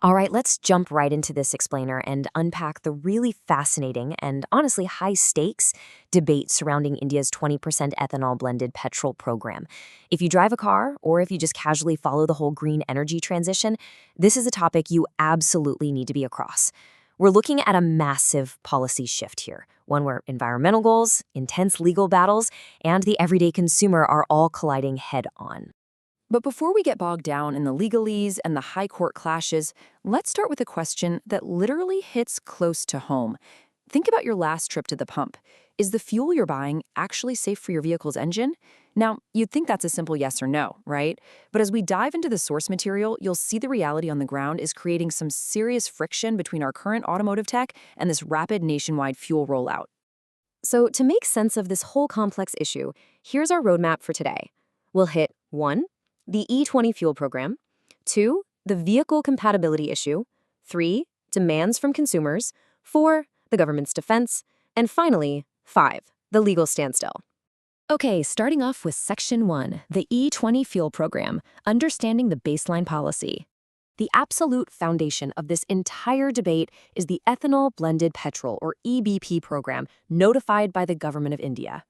All right, let's jump right into this explainer and unpack the really fascinating and honestly high stakes debate surrounding India's 20% ethanol blended petrol program. If you drive a car or if you just casually follow the whole green energy transition, this is a topic you absolutely need to be across. We're looking at a massive policy shift here, one where environmental goals, intense legal battles, and the everyday consumer are all colliding head on. But before we get bogged down in the legalese and the high court clashes, let's start with a question that literally hits close to home. Think about your last trip to the pump. Is the fuel you're buying actually safe for your vehicle's engine? Now, you'd think that's a simple yes or no, right? But as we dive into the source material, you'll see the reality on the ground is creating some serious friction between our current automotive tech and this rapid nationwide fuel rollout. So, to make sense of this whole complex issue, here's our roadmap for today. We'll hit 1. The E20 fuel program, 2. The vehicle compatibility issue, 3. Demands from consumers, 4. The government's defense, and finally, 5. The legal standstill. Okay, starting off with Section 1, the E20 fuel program, understanding the baseline policy. The absolute foundation of this entire debate is the Ethanol Blended Petrol, or EBP program, notified by the Government of India.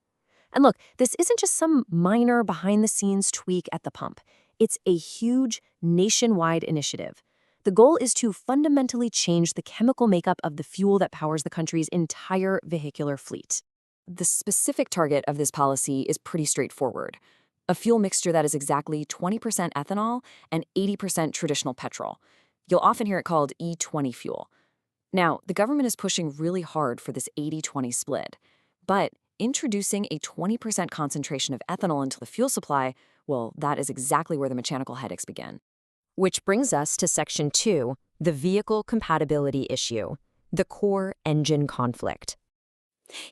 And look, this isn't just some minor behind-the-scenes tweak at the pump. It's a huge, nationwide initiative. The goal is to fundamentally change the chemical makeup of the fuel that powers the country's entire vehicular fleet. The specific target of this policy is pretty straightforward. A fuel mixture that is exactly 20% ethanol and 80% traditional petrol. You'll often hear it called E20 fuel. Now, the government is pushing really hard for this 80-20 split, but introducing a 20% concentration of ethanol into the fuel supply, well, that is exactly where the mechanical headaches begin. Which brings us to Section 2, the vehicle compatibility issue, the core engine conflict.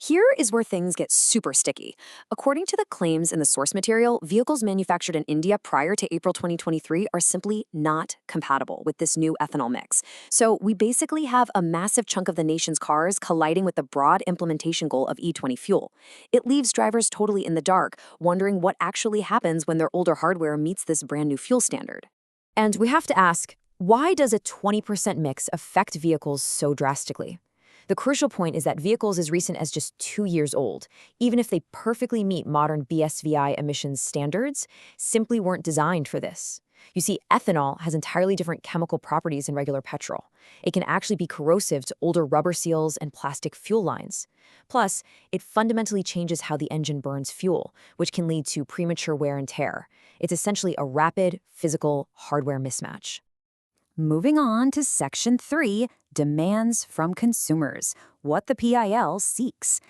Here is where things get super sticky. According to the claims in the source material, vehicles manufactured in India prior to April 2023 are simply not compatible with this new ethanol mix. So we basically have a massive chunk of the nation's cars colliding with the broad implementation goal of E20 fuel. It leaves drivers totally in the dark, wondering what actually happens when their older hardware meets this brand new fuel standard. And we have to ask, why does a 20% mix affect vehicles so drastically? The crucial point is that vehicles as recent as just 2 years old, even if they perfectly meet modern BSVI emissions standards, simply weren't designed for this. You see, ethanol has entirely different chemical properties than regular petrol. It can actually be corrosive to older rubber seals and plastic fuel lines. Plus, it fundamentally changes how the engine burns fuel, which can lead to premature wear and tear. It's essentially a rapid, physical hardware mismatch. Moving on to Section 3, demands from consumers, what the PIL seeks.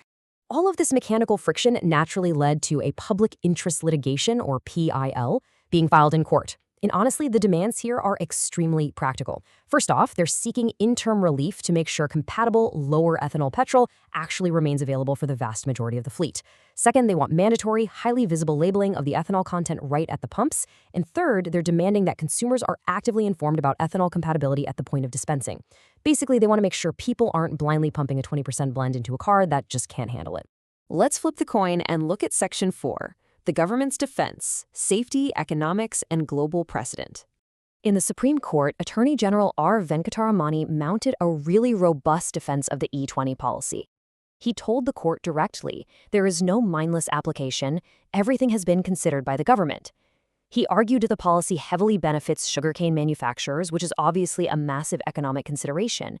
All of this mechanical friction naturally led to a public interest litigation, or PIL, being filed in court. And honestly, the demands here are extremely practical. First off, they're seeking interim relief to make sure compatible, lower ethanol petrol actually remains available for the vast majority of the fleet. Second, they want mandatory, highly visible labeling of the ethanol content right at the pumps. And third, they're demanding that consumers are actively informed about ethanol compatibility at the point of dispensing. Basically, they want to make sure people aren't blindly pumping a 20% blend into a car that just can't handle it. Let's flip the coin and look at Section 4. The government's defense, safety, economics, and global precedent. In the Supreme Court, Attorney General R. Venkataramani mounted a really robust defense of the E20 policy. He told the court directly, there is no mindless application, everything has been considered by the government. He argued the policy heavily benefits sugarcane manufacturers, which is obviously a massive economic consideration.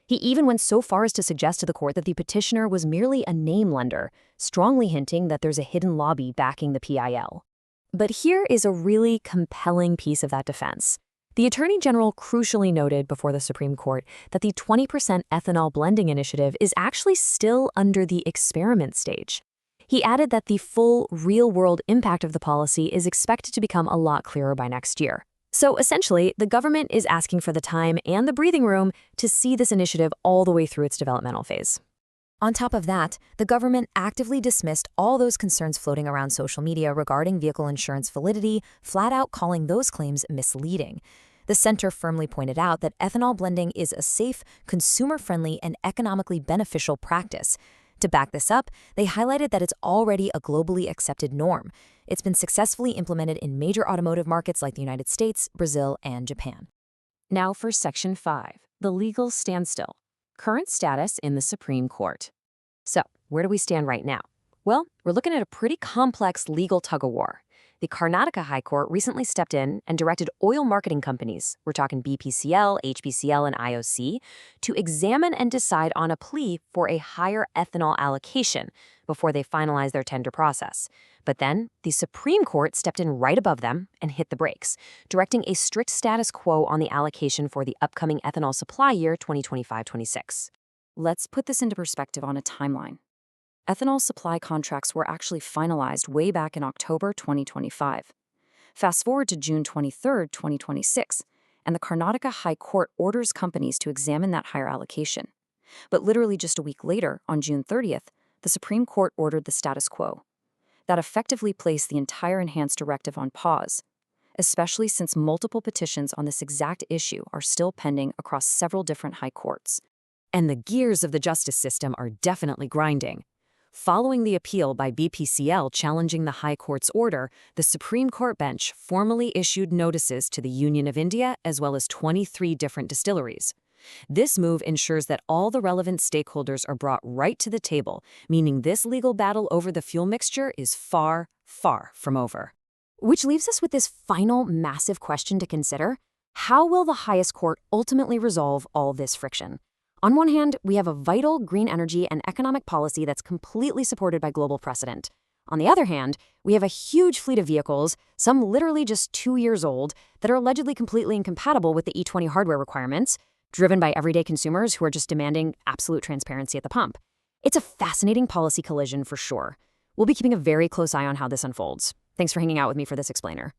He even went so far as to suggest to the court that the petitioner was merely a name lender, strongly hinting that there's a hidden lobby backing the PIL. But here is a really compelling piece of that defense. The Attorney General crucially noted before the Supreme Court that the 20% ethanol blending initiative is actually still under the experiment stage. He added that the full, real-world impact of the policy is expected to become a lot clearer by next year. So essentially, the government is asking for the time and the breathing room to see this initiative all the way through its developmental phase. On top of that, the government actively dismissed all those concerns floating around social media regarding vehicle insurance validity, flat out calling those claims misleading. The center firmly pointed out that ethanol blending is a safe, consumer-friendly, and economically beneficial practice. To back this up, they highlighted that it's already a globally accepted norm. It's been successfully implemented in major automotive markets like the United States, Brazil, and Japan. Now for Section 5, the legal standstill. Current status in the Supreme Court. So, where do we stand right now? Well, we're looking at a pretty complex legal tug-of-war. The Karnataka High Court recently stepped in and directed oil marketing companies, we're talking BPCL, HPCL, and IOC, to examine and decide on a plea for a higher ethanol allocation before they finalize their tender process. But then, the Supreme Court stepped in right above them and hit the brakes, directing a strict status quo on the allocation for the upcoming ethanol supply year 2025-26. Let's put this into perspective on a timeline. Ethanol supply contracts were actually finalized way back in October 2025. Fast forward to June 23, 2026, and the Karnataka High Court orders companies to examine that higher allocation. But literally just a week later, on June 30th, the Supreme Court ordered the status quo. That effectively placed the entire enhanced directive on pause, especially since multiple petitions on this exact issue are still pending across several different high courts. And the gears of the justice system are definitely grinding. Following the appeal by BPCL challenging the High Court's order, the Supreme Court bench formally issued notices to the Union of India as well as 23 different distilleries. This move ensures that all the relevant stakeholders are brought right to the table, meaning this legal battle over the fuel mixture is far, far from over. Which leaves us with this final massive question to consider. How will the highest court ultimately resolve all this friction? On one hand, we have a vital green energy and economic policy that's completely supported by global precedent. On the other hand, we have a huge fleet of vehicles, some literally just 2 years old, that are allegedly completely incompatible with the E20 hardware requirements, driven by everyday consumers who are just demanding absolute transparency at the pump. It's a fascinating policy collision for sure. We'll be keeping a very close eye on how this unfolds. Thanks for hanging out with me for this explainer.